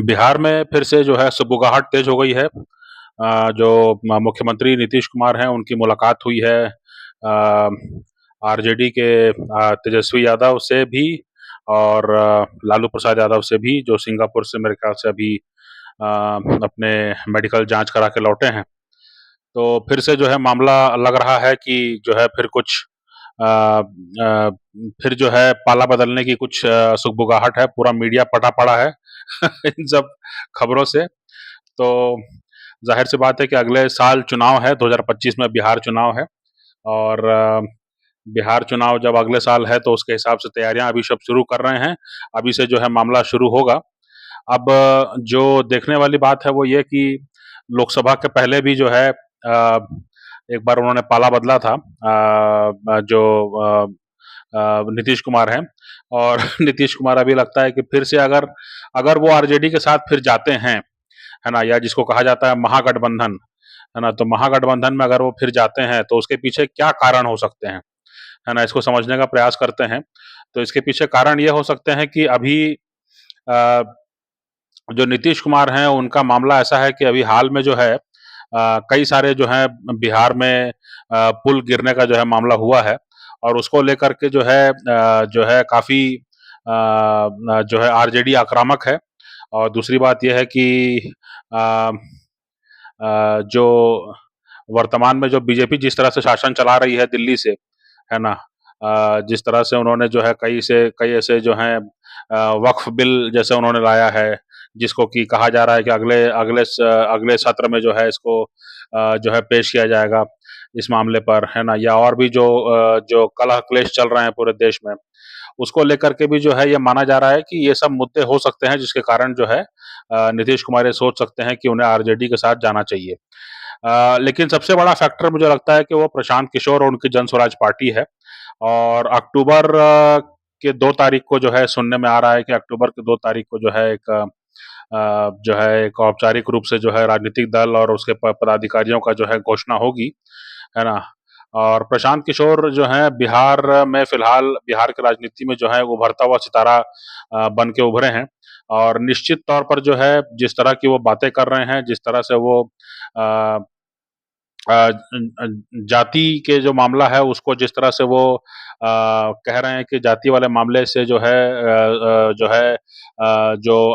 बिहार में फिर से जो है सुगबुगाहट तेज हो गई है। जो मुख्यमंत्री नीतीश कुमार हैं उनकी मुलाकात हुई है आरजेडी के तेजस्वी यादव से भी और लालू प्रसाद यादव से भी, जो सिंगापुर से मेरे ख्याल से अभी अपने मेडिकल जांच करा के लौटे हैं। तो फिर से जो है मामला लग रहा है कि जो है फिर कुछ फिर जो है पाला बदलने की कुछ सुगबुगाहट है। पूरा मीडिया पटा पड़ा है इन सब खबरों से। तो जाहिर सी बात है कि अगले साल चुनाव है, 2025 में बिहार चुनाव है और बिहार चुनाव जब अगले साल है तो उसके हिसाब से तैयारियां अभी सब शुरू कर रहे हैं। अभी से जो है मामला शुरू होगा। अब जो देखने वाली बात है वो ये कि लोकसभा के पहले भी जो है एक बार उन्होंने पाला बदला था, जो नीतीश कुमार हैं। और नीतीश कुमार अभी लगता है कि फिर से अगर अगर वो आरजेडी के साथ फिर जाते हैं, है ना, या जिसको कहा जाता है महागठबंधन, है ना, तो महागठबंधन में अगर वो फिर जाते हैं तो उसके पीछे क्या कारण हो सकते हैं, है ना, इसको समझने का प्रयास करते हैं। तो इसके पीछे कारण ये हो सकते हैं कि अभी अ, जो नीतीश कुमार हैं उनका मामला ऐसा है कि अभी हाल में जो है कई सारे जो है बिहार में पुल गिरने का जो है मामला हुआ है और उसको लेकर के जो है काफ़ी जो है आरजेडी आक्रामक है। और दूसरी बात यह है कि अ, जो वर्तमान में जो बीजेपी जिस तरह से शासन चला रही है दिल्ली से, है ना, जिस तरह से उन्होंने जो है कई ऐसे जो हैं वक्फ बिल जैसे उन्होंने लाया है, जिसको कि कहा जा रहा है कि अगले सत्र में जो है इसको जो है पेश किया जाएगा इस मामले पर, है ना, या और भी जो कलह क्लेश चल रहे हैं पूरे देश में, उसको लेकर के भी जो है ये माना जा रहा है कि ये सब मुद्दे हो सकते हैं जिसके कारण जो है नीतीश कुमार ये सोच सकते हैं कि उन्हें आरजेडी के साथ जाना चाहिए। लेकिन सबसे बड़ा फैक्टर मुझे लगता है कि वो प्रशांत किशोर और उनकी जन स्वराज पार्टी है। और अक्टूबर के 2 तारीख को जो है सुनने में आ रहा है कि अक्टूबर के 2 तारीख को जो है एक औपचारिक रूप से जो है राजनीतिक दल और उसके पदाधिकारियों का जो है घोषणा होगी, है ना। और प्रशांत किशोर जो हैं बिहार में फिलहाल बिहार की राजनीति में जो है उभरता हुआ सितारा बन के उभरे हैं। और निश्चित तौर पर जो है जिस तरह की वो बातें कर रहे हैं, जिस तरह से वो अ, जाति के जो मामला है उसको जिस तरह से वो कह रहे हैं कि जाति वाले मामले से जो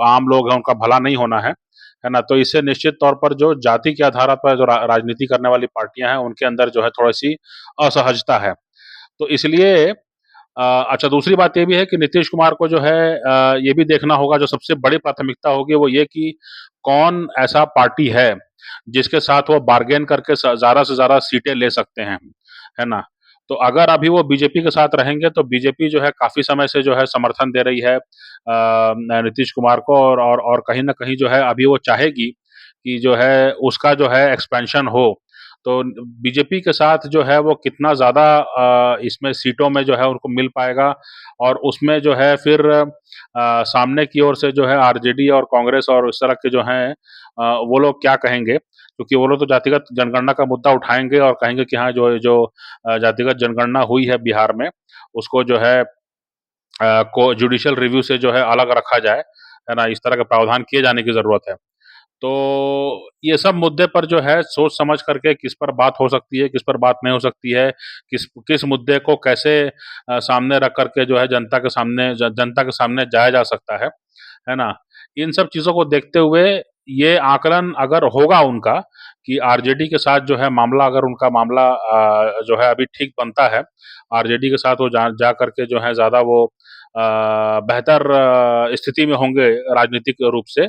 आम लोग हैं उनका भला नहीं होना है ना? तो इससे निश्चित तौर पर जो जाति के आधार पर जो राजनीति करने वाली पार्टियां हैं उनके अंदर जो है थोड़ी-सी असहजता है। तो इसलिए अच्छा, दूसरी बात ये भी है कि नीतीश कुमार को जो है ये भी देखना होगा, जो सबसे बड़ी प्राथमिकता होगी वो ये कि कौन ऐसा पार्टी है जिसके साथ वो बार्गेन करके ज़्यादा से ज़्यादा सीटें ले सकते हैं, है ना? तो अगर अभी वो बीजेपी के साथ रहेंगे तो बीजेपी जो है काफ़ी समय से जो है समर्थन दे रही है नीतीश कुमार को और कहीं न कहीं जो है अभी वो चाहेगी कि जो है उसका जो है एक्सपेंशन हो। तो बीजेपी के साथ जो है वो कितना ज़्यादा इसमें सीटों में जो है उनको मिल पाएगा और उसमें जो है फिर सामने की ओर से जो है आरजेडी और कांग्रेस और इस तरह के जो हैं वो लोग क्या कहेंगे? क्योंकि वो लोग तो जातिगत जनगणना का मुद्दा उठाएँगे और कहेंगे कि हाँ, जो जातिगत जनगणना हुई है बिहार में, उसको जो है को जुडिशियल रिव्यू से जो है अलग रखा जाए, है ना? इस तरह के प्रावधान किए जाने की ज़रूरत है। तो ये सब मुद्दे पर जो है सोच समझ करके किस पर बात हो सकती है, किस पर बात नहीं हो सकती है, किस किस मुद्दे को कैसे सामने रख कर के जो है जनता के सामने जाया जा सकता है ना? इन सब चीज़ों को देखते हुए ये आकलन अगर होगा उनका कि आरजेडी के साथ जो है मामला, अगर उनका मामला जो है अभी ठीक बनता है, आरजेडी के साथ वो जा कर के जो है ज़्यादा वो बेहतर स्थिति में होंगे राजनीतिक रूप से,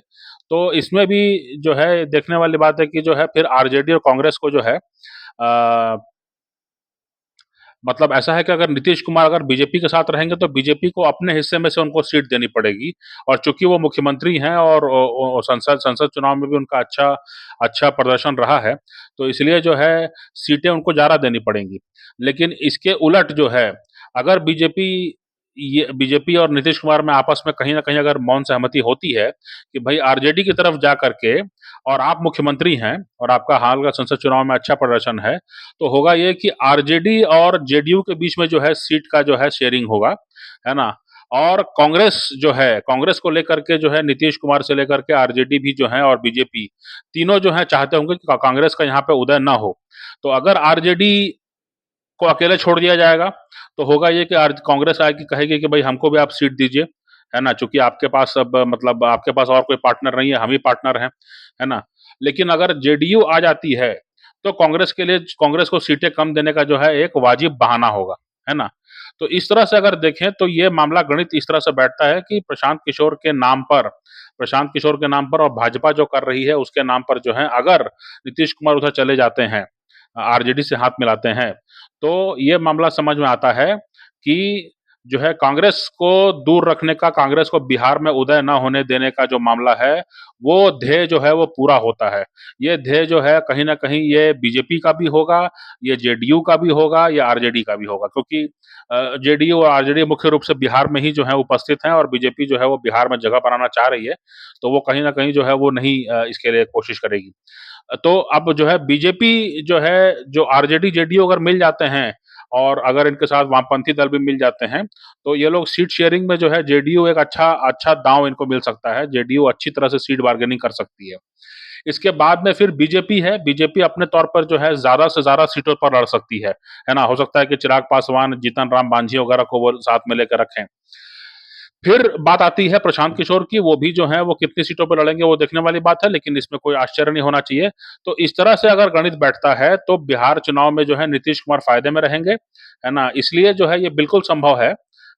तो इसमें भी जो है देखने वाली बात है कि जो है फिर आरजेडी और कांग्रेस को जो है मतलब ऐसा है कि अगर नीतीश कुमार अगर बीजेपी के साथ रहेंगे तो बीजेपी को अपने हिस्से में से उनको सीट देनी पड़ेगी और चूंकि वो मुख्यमंत्री हैं और संसद चुनाव में भी उनका अच्छा प्रदर्शन रहा है, तो इसलिए जो है सीटें उनको ज़्यादा देनी पड़ेंगी। लेकिन इसके उलट जो है, अगर बीजेपी और नीतीश कुमार में आपस में कहीं न कहीं अगर मौन सहमति होती है कि भई आरजेडी की तरफ जा करके और आप मुख्यमंत्री हैं और आपका हाल का संसद चुनाव में अच्छा प्रदर्शन है, तो होगा ये कि आरजेडी और जेडीयू के बीच में जो है सीट का जो है शेयरिंग होगा, है ना? और कांग्रेस जो है, कांग्रेस को लेकर के जो है नीतीश कुमार से लेकर के आरजेडी भी जो है और बीजेपी, तीनों जो है चाहते होंगे कि कांग्रेस का यहाँ पे उदय ना हो। तो अगर आरजेडी को अकेले छोड़ दिया जाएगा, तो होगा ये कि कांग्रेस आएगी, कहेगी कि भाई हमको भी आप सीट दीजिए, है ना? चूंकि आपके पास अब मतलब आपके पास और कोई पार्टनर नहीं है, हम ही पार्टनर हैं, है ना? लेकिन अगर जेडीयू आ जाती है, तो कांग्रेस के लिए, कांग्रेस को सीटें कम देने का जो है एक वाजिब बहाना होगा, है ना? तो इस तरह से अगर देखें तो ये मामला गणित इस तरह से बैठता है कि प्रशांत किशोर के नाम पर और भाजपा जो कर रही है उसके नाम पर जो है, अगर नीतीश कुमार उधर चले जाते हैं, आरजेडी से हाथ मिलाते हैं, तो ये मामला समझ में आता है कि जो है कांग्रेस को दूर रखने का, कांग्रेस को बिहार में उदय न होने देने का जो मामला है, वो ध्येय जो है वो पूरा होता है। ये ध्येय जो है कहीं न कहीं ये बीजेपी का भी होगा, ये जेडीयू का भी होगा, ये आरजेडी का भी होगा, क्योंकि जेडीयू और आरजेडी मुख्य रूप से बिहार में ही जो है उपस्थित हैं और बीजेपी जो है वो बिहार में जगह बनाना चाह रही है, तो वो कहीं न कहीं जो है वो नहीं इसके लिए कोशिश करेगी। तो अब जो है बीजेपी जो है, जो आरजेडी, जेडीयू अगर मिल जाते हैं और अगर इनके साथ वामपंथी दल भी मिल जाते हैं, तो ये लोग सीट शेयरिंग में जो है जेडीयू एक अच्छा अच्छा दांव इनको मिल सकता है। जेडीयू अच्छी तरह से सीट बार्गेनिंग कर सकती है। इसके बाद में फिर बीजेपी है, बीजेपी अपने तौर पर जो है ज़्यादा से ज़्यादा सीटों पर लड़ सकती है ना? हो सकता है कि चिराग पासवान, जीतन राम मांझी वगैरह को वो साथ में लेकर रखें। फिर बात आती है प्रशांत किशोर की, वो भी जो है वो कितनी सीटों पे लड़ेंगे वो देखने वाली बात है, लेकिन इसमें कोई आश्चर्य नहीं होना चाहिए। तो इस तरह से अगर गणित बैठता है, तो बिहार चुनाव में जो है नीतीश कुमार फ़ायदे में रहेंगे, है ना? इसलिए जो है ये बिल्कुल संभव है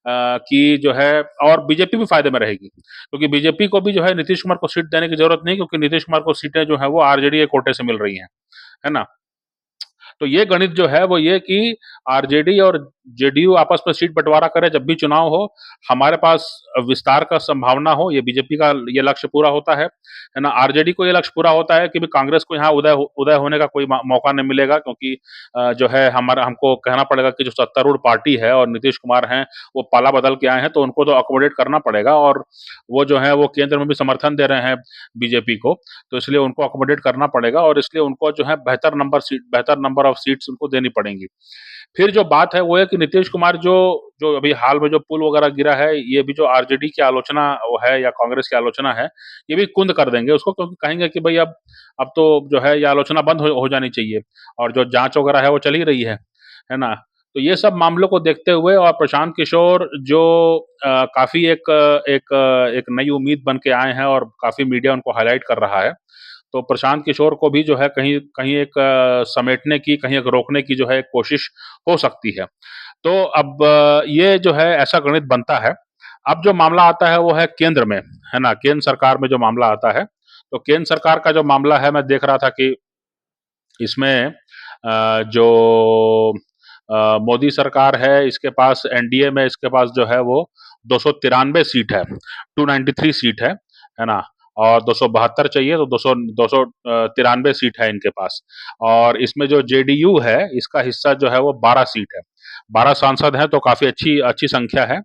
कि जो है, और बीजेपी भी फ़ायदे में रहेगी, क्योंकि बीजेपी को भी जो है नीतीश कुमार को सीट देने की ज़रूरत नहीं, क्योंकि नीतीश कुमार को सीटें जो हैं वो आरजेडी के कोटे से मिल रही हैं, है ना? तो ये गणित जो है वो ये कि आरजेडी और जेडीयू आपस में सीट बंटवारा करे जब भी चुनाव हो, हमारे पास विस्तार का संभावना हो, ये बीजेपी का ये लक्ष्य पूरा होता है ना? आरजेडी को ये लक्ष्य पूरा होता है कि भी कांग्रेस को यहाँ उदय होने का कोई मौका नहीं मिलेगा, क्योंकि जो है हमारा, हमको कहना पड़ेगा कि जो सत्तारूढ़ पार्टी है और नीतीश कुमार हैं, वो पाला बदल के आए हैं, तो उनको तो अकोमोडेट करना पड़ेगा, और वो जो है वो केंद्र में भी समर्थन दे रहे हैं बीजेपी को, तो इसलिए उनको अकोमोडेट करना पड़ेगा और इसलिए उनको जो है बेहतर नंबर ऑफ सीट्स उनको देनी पड़ेंगी। फिर जो बात है वो है कि नीतीश कुमार जो जो अभी हाल में जो पुल वगैरह गिरा है, ये भी जो आरजेडी की आलोचना वो है या कांग्रेस की आलोचना है, ये भी कुंद कर देंगे उसको, क्योंकि कहेंगे कि भई अब तो जो है ये आलोचना बंद हो जानी चाहिए, और जो जाँच वगैरह है वो चल ही रही है ना? तो ये सब मामलों को देखते हुए, और प्रशांत किशोर जो काफ़ी एक नई उम्मीद बन के आए हैं और काफ़ी मीडिया उनको हाइलाइट कर रहा है। तो प्रशांत किशोर को भी जो है कहीं कहीं एक समेटने की, कहीं एक रोकने की जो है एक कोशिश हो सकती है। तो अब ये जो है ऐसा गणित बनता है। अब जो मामला आता है वो है केंद्र में, है ना? केंद्र सरकार में जो मामला आता है, तो केंद्र सरकार का जो मामला है, मैं देख रहा था कि इसमें जो मोदी सरकार है, इसके पास एनडीए में इसके पास जो है वो 293 सीट है, 293 सीट है ना? और 272 चाहिए, तो 293 सीट है इनके पास। और इसमें जो जेडीयू है, इसका हिस्सा जो है वो 12 सीट है। 12 सांसद हैं, तो काफ़ी अच्छी अच्छी संख्या है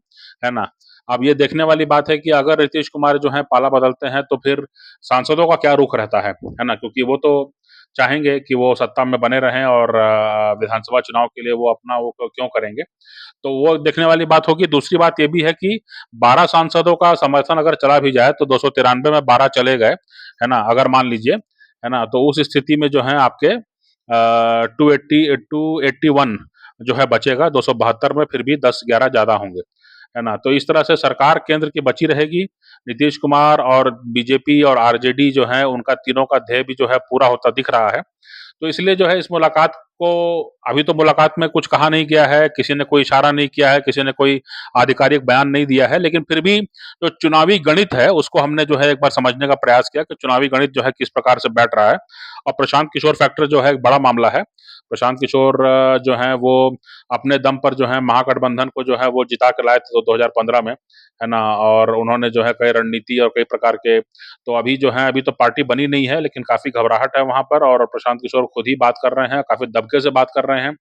ना? अब ये देखने वाली बात है कि अगर नीतीश कुमार जो है पाला बदलते हैं, तो फिर सांसदों का क्या रुख रहता है ना? क्योंकि वो तो चाहेंगे कि वो सत्ता में बने रहें और विधानसभा चुनाव के लिए वो अपना वो क्यों करेंगे? तो वो देखने वाली बात होगी। दूसरी बात ये भी है कि 12 सांसदों का समर्थन अगर चला भी जाए, तो 293 में 12 चले गए, है ना? अगर मान लीजिए, है ना? तो उस स्थिति में जो है आपके 281 जो है बचेगा, 272 में फिर भी 10-11 ज़्यादा होंगे, है ना? तो इस तरह से सरकार केंद्र की बची रहेगी। नीतीश कुमार और बीजेपी और आरजेडी जो है, उनका तीनों का ध्येय भी जो है पूरा होता दिख रहा है। तो इसलिए जो है इस मुलाकात को, अभी तो मुलाकात में कुछ कहा नहीं गया है, किसी ने कोई इशारा नहीं किया है, किसी ने कोई आधिकारिक बयान नहीं दिया है, लेकिन फिर भी जो चुनावी गणित है उसको हमने जो है एक बार समझने का प्रयास किया कि चुनावी गणित जो है किस प्रकार से बैठ रहा है। और प्रशांत किशोर फैक्टर जो है एक बड़ा मामला है। प्रशांत किशोर जो है वो अपने दम पर जो है महागठबंधन को जो है वो जिता के लाए थे 2015 में, है ना? और उन्होंने जो है कई रणनीति और कई प्रकार के, तो अभी जो है, अभी तो पार्टी बनी नहीं है, लेकिन काफ़ी घबराहट है वहाँ पर, और प्रशांत किशोर खुद ही बात कर रहे हैं, काफ़ी दबके से बात कर रहे हैं,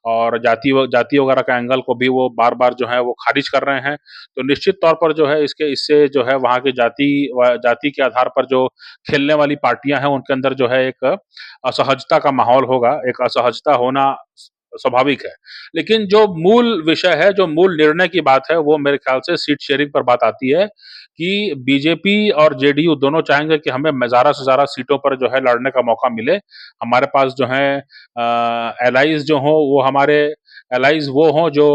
और जाति वगैरह का एंगल को भी वो बार-बार जो है वो खारिज कर रहे हैं। तो निश्चित तौर पर जो है इससे जो है वहाँ की जाति के आधार पर जो खेलने वाली पार्टियाँ हैं, उनके अंदर जो है एक असहजता का माहौल होगा, एक असहजता होना स्वाभाविक है। लेकिन जो मूल विषय है, जो मूल निर्णय की बात है, वो मेरे ख्याल से सीट शेयरिंग पर बात आती है कि बीजेपी और जेडीयू दोनों चाहेंगे कि हमें ज़्यादा से ज़्यादा सीटों पर जो है लड़ने का मौका मिले। हमारे पास जो है एलाइज़ जो हों वो हमारे एलाइज़ वो हों जो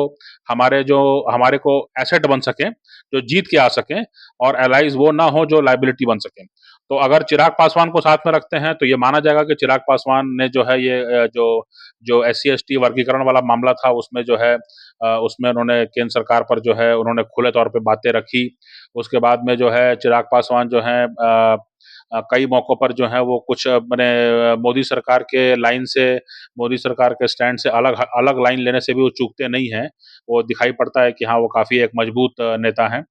हमारे को एसेट बन सकें, जो जीत के आ सकें, और एलाइज़ वो ना हों जो लायबिलिटी बन सकें। तो अगर चिराग पासवान को साथ में रखते हैं तो ये माना जाएगा कि चिराग पासवान ने जो है ये जो एससी-एसटी वर्गीकरण वाला मामला था उसमें जो है उसमें उन्होंने केंद्र सरकार पर जो है उन्होंने खुले तौर पे बातें रखी। उसके बाद में जो है चिराग पासवान जो हैं कई मौकों पर जो है वो कुछ माने मोदी सरकार के लाइन से, मोदी सरकार के स्टैंड से अलग अलग लाइन लेने से भी वो चूकते नहीं हैं। वो दिखाई पड़ता है कि हाँ, वो काफ़ी एक मजबूत नेता हैं।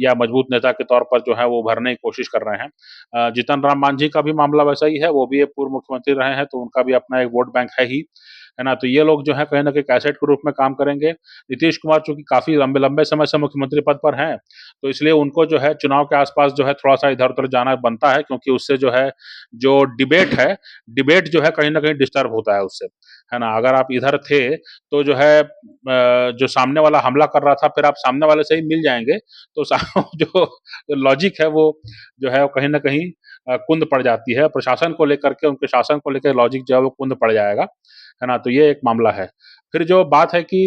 या मजबूत नेता के तौर पर जो है वो उभरने की कोशिश कर रहे हैं। जीतन राम मांझी का भी मामला वैसा ही है, वो भी एक पूर्व मुख्यमंत्री रहे हैं, तो उनका भी अपना एक वोट बैंक है ना? तो ये लोग जो हैं कहीं न कहीं कैसेट के रूप में काम करेंगे। नीतीश कुमार चूँकि काफ़ी लंबे लंबे समय से मुख्यमंत्री पद पर हैं, तो इसलिए उनको जो है चुनाव के आस-पास जो है थोड़ा-सा इधर-उधर जाना बनता है, क्योंकि उससे जो है, जो डिबेट जो है कहीं न कहीं डिस्टर्ब होता है उससे, है ना? अगर आप इधर थे, तो जो है जो सामने वाला हमला कर रहा था, फिर आप सामने वाले से ही मिल जाएँगे, तो सा जो लॉजिक है वो जो है कहीं न कहीं कुंद पड़ जाती है। प्रशासन को लेकर के, उनके शासन को लेकर लॉजिक जो है वो कुंद पड़ जाएगा, है ना? तो ये एक मामला है। फिर जो बात है कि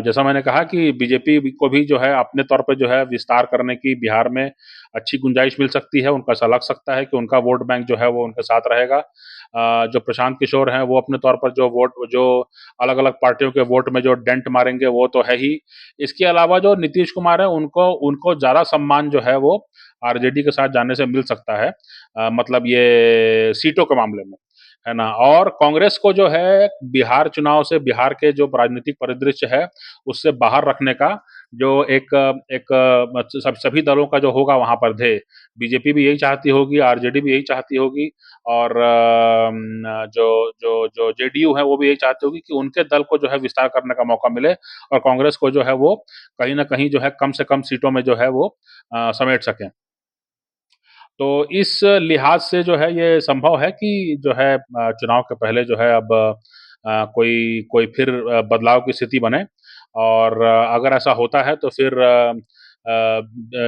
जैसा मैंने कहा कि बीजेपी को भी जो है अपने तौर पे जो है विस्तार करने की बिहार में अच्छी गुंजाइश मिल सकती है। उनको ऐसा लग सकता है कि उनका वोट बैंक जो है वो उनके साथ रहेगा। जो प्रशांत किशोर हैं वो अपने तौर पर जो अलग-अलग पार्टियों के वोट में जो डेंट मारेंगे वो तो है ही। इसके अलावा जो नीतीश कुमार हैं उनको उनको ज़्यादा सम्मान जो है वो आरजेडी के साथ जाने से मिल सकता है। मतलब ये सीटों के मामले में, है ना? और कांग्रेस को जो है बिहार चुनाव से, बिहार के जो राजनीतिक परिदृश्य है, उससे बाहर रखने का जो एक एक सभी दलों का जो होगा वहाँ पर ध्येय, बीजेपी भी यही चाहती होगी, आरजेडी भी यही चाहती होगी, और जो जो जो जेडीयू है वो भी यही चाहती होगी कि उनके दल को जो है विस्तार करने का मौका मिले, और कांग्रेस को जो है वो कहीं न कहीं जो है कम से कम सीटों में जो है वो समेट सकें। तो इस लिहाज से जो है ये संभव है कि जो है चुनाव के पहले जो है अब कोई कोई फिर बदलाव की स्थिति बने, और अगर ऐसा होता है तो फिर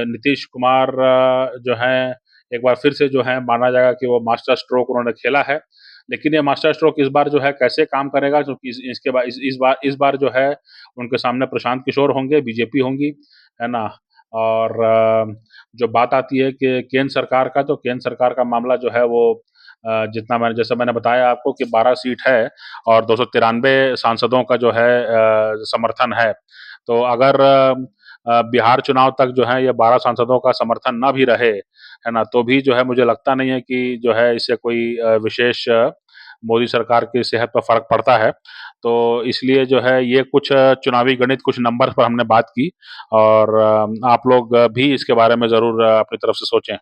नीतीश कुमार जो हैं एक बार फिर से जो है माना जाएगा कि वो मास्टर स्ट्रोक उन्होंने खेला है। लेकिन ये मास्टर स्ट्रोक इस बार जो है कैसे काम करेगा, क्योंकि इसके बाद इस बार जो है उनके सामने प्रशांत किशोर होंगे, बीजेपी होंगी, है ना? और जो बात आती है कि केंद्र सरकार का, तो केंद्र सरकार का मामला जो है वो जितना मैंने जैसा मैंने बताया आपको कि 12 सीट है और 293 सांसदों का जो है समर्थन है। तो अगर बिहार चुनाव तक जो है ये 12 सांसदों का समर्थन ना भी रहे, है ना? तो भी जो है मुझे लगता नहीं है कि जो है इससे कोई विशेष मोदी सरकार की सेहत पर फ़र्क पड़ता है। तो इसलिए जो है ये कुछ चुनावी गणित, कुछ नंबर्स पर हमने बात की, और आप लोग भी इसके बारे में ज़रूर अपनी तरफ से सोचें।